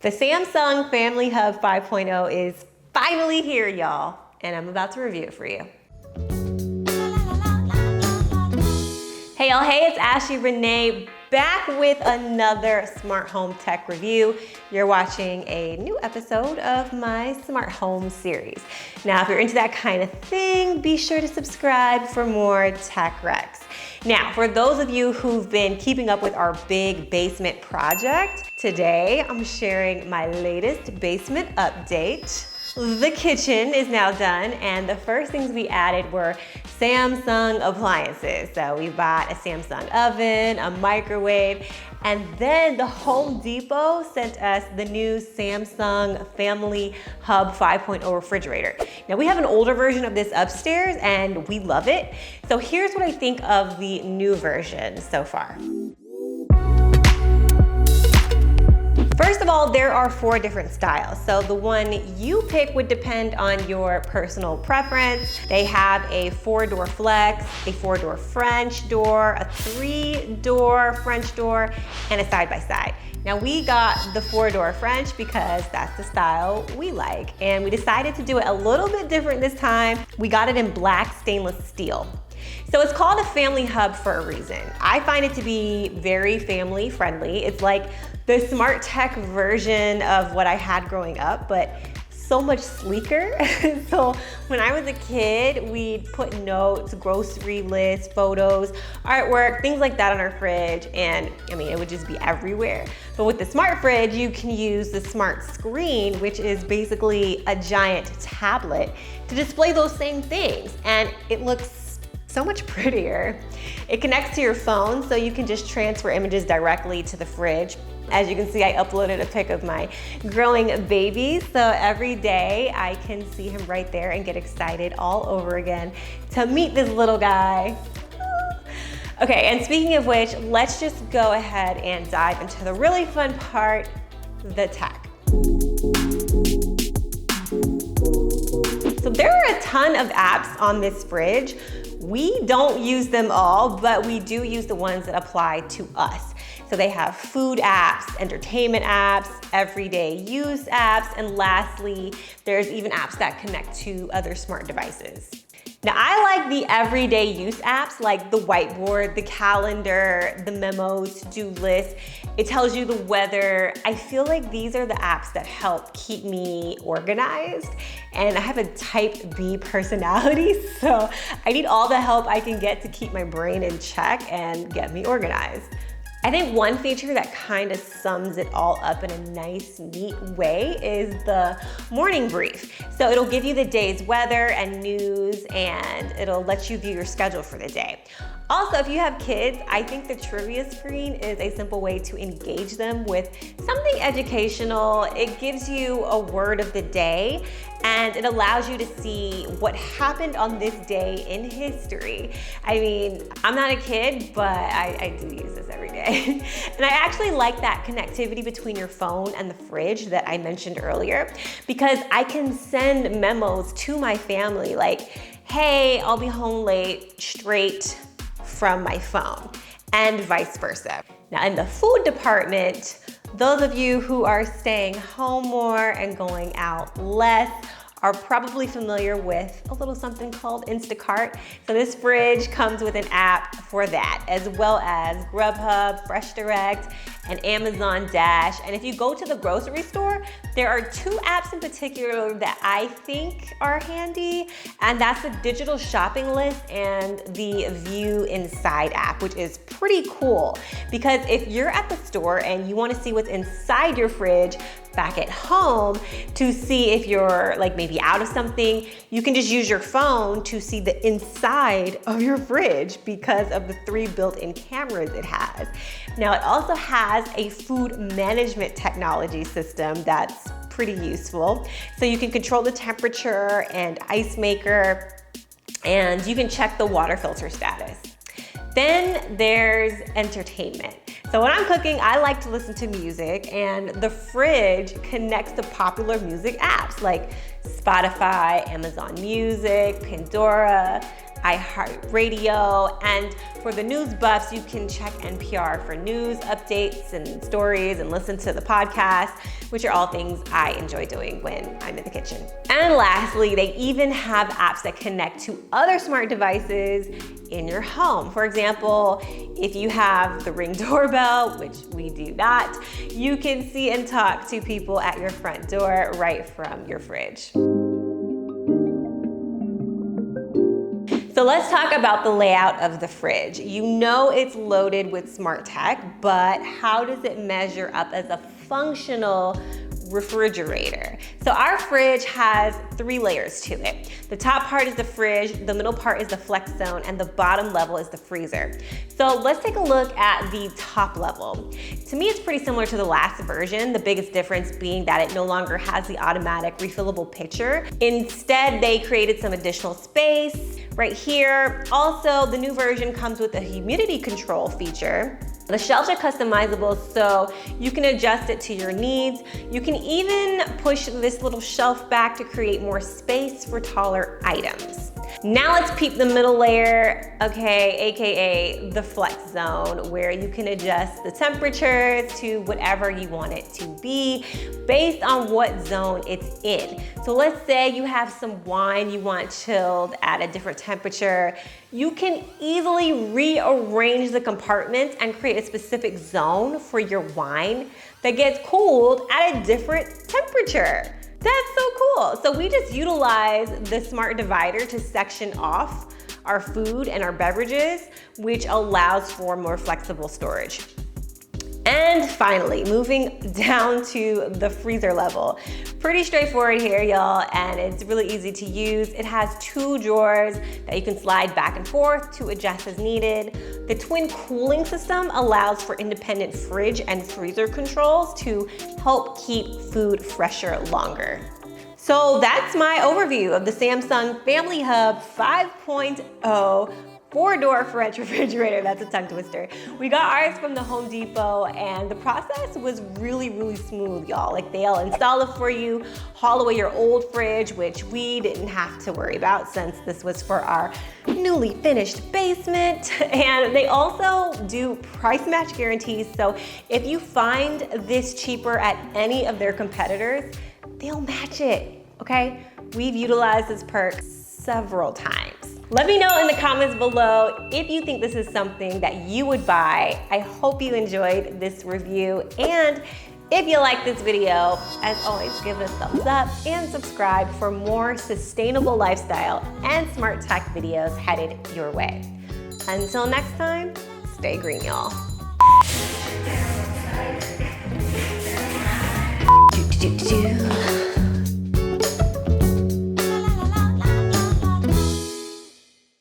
The Samsung Family Hub 5.0 is finally here, y'all, and I'm about to review it for you. Hey y'all, hey, it's Ashley Renne back with another smart home tech review. You're watching a new episode of my smart home series. Now, if you're into that kind of thing, be sure to subscribe for more tech recs. Now, for those of you who've been keeping up with our big basement project, today I'm sharing my latest basement update. The kitchen is now done, and the first things we added were Samsung appliances. So we bought a Samsung oven, a microwave, and then the Home Depot sent us the new Samsung Family Hub 5.0 refrigerator. Now we have an older version of this upstairs and we love it. So here's what I think of the new version so far. First of all, there are 4 different styles. So the one you pick would depend on your personal preference. They have a 4-door flex, a 4-door French door, a 3-door French door, and a side-by-side. Now we got the 4-door French because that's the style we like. And we decided to do it a little bit different this time. We got it in black stainless steel. So it's called a Family Hub for a reason. I find it to be very family friendly. It's like the smart tech version of what I had growing up, but so much sleeker. So when I was a kid, we'd put notes, grocery lists, photos, artwork, things like that on our fridge. And I mean, it would just be everywhere. But with the smart fridge, you can use the smart screen, which is basically a giant tablet, to display those same things. And it looks so much prettier. It connects to your phone, so you can just transfer images directly to the fridge. As you can see, I uploaded a pic of my growing baby, so every day I can see him right there and get excited all over again to meet this little guy. Okay, and speaking of which, let's just go ahead and dive into the really fun part, the tech. So there are a ton of apps on this fridge. We don't use them all, but we do use the ones that apply to us. So they have food apps, entertainment apps, everyday use apps, and lastly, there's even apps that connect to other smart devices. Now, I like the everyday use apps like the whiteboard, the calendar, the memos, to-do list. It tells you the weather. I feel like these are the apps that help keep me organized. And I have a type B personality, so I need all the help I can get to keep my brain in check and get me organized. I think one feature that kind of sums it all up in a nice, neat way is the morning brief. So it'll give you the day's weather and news, and it'll let you view your schedule for the day. Also, if you have kids, I think the trivia screen is a simple way to engage them with something educational. It gives you a word of the day, and it allows you to see what happened on this day in history. I mean, I'm not a kid, but I do use this every day. And I actually like that connectivity between your phone and the fridge that I mentioned earlier, because I can send memos to my family like, hey, I'll be home late, straight from my phone, and vice versa. Now in the food department, those of you who are staying home more and going out less are probably familiar with a little something called Instacart. So this fridge comes with an app for that, as well as Grubhub, Fresh Direct, and Amazon Dash. And if you go to the grocery store, there are 2 apps in particular that I think are handy, and that's the digital shopping list and the View Inside app, which is pretty cool. Because if you're at the store and you want to see what's inside your fridge back at home to see if you're like maybe out of something, you can just use your phone to see the inside of your fridge because of the 3 built-in cameras it has. Now it also has a food management technology system that's pretty useful. So you can control the temperature and ice maker, and you can check the water filter status. Then there's entertainment. So when I'm cooking, I like to listen to music, and the fridge connects to popular music apps like Spotify, Amazon Music, Pandora. iHeartRadio, and for the news buffs, you can check NPR for news updates and stories and listen to the podcast, which are all things I enjoy doing when I'm in the kitchen. And lastly, they even have apps that connect to other smart devices in your home. For example, if you have the Ring doorbell, which we do not, you can see and talk to people at your front door right from your fridge. So let's talk about the layout of the fridge. You know it's loaded with smart tech, but how does it measure up as a functional refrigerator? So our fridge has 3 layers to it. The top part is the fridge, the middle part is the flex zone, and the bottom level is the freezer. So let's take a look at the top level. To me, it's pretty similar to the last version, the biggest difference being that it no longer has the automatic refillable pitcher. Instead, they created some additional space right here. Also, the new version comes with a humidity control feature. The shelves are customizable, so you can adjust it to your needs. You can even push this little shelf back to create more space for taller items. Now let's peep the middle layer, okay, AKA the flex zone, where you can adjust the temperature to whatever you want it to be based on what zone it's in. So let's say you have some wine you want chilled at a different temperature. You can easily rearrange the compartments and create a specific zone for your wine that gets cooled at a different temperature. That's so cool. So we just utilize the smart divider to section off our food and our beverages, which allows for more flexible storage. And finally, moving down to the freezer level. Pretty straightforward here, y'all, and it's really easy to use. It has 2 drawers that you can slide back and forth to adjust as needed. The twin cooling system allows for independent fridge and freezer controls to help keep food fresher longer. So that's my overview of the Samsung Family Hub 5.0 4-door French refrigerator. That's a tongue twister. We got ours from the Home Depot, and the process was really smooth, y'all. Like, they'll install it for you, haul away your old fridge, which we didn't have to worry about since this was for our newly finished basement. And they also do price match guarantees. So if you find this cheaper at any of their competitors, they'll match it, okay? We've utilized this perk several times. Let me know in the comments below if you think this is something that you would buy. I hope you enjoyed this review, and if you like this video, as always, give it a thumbs up and subscribe for more sustainable lifestyle and smart tech videos headed your way. Until next time, stay green, y'all.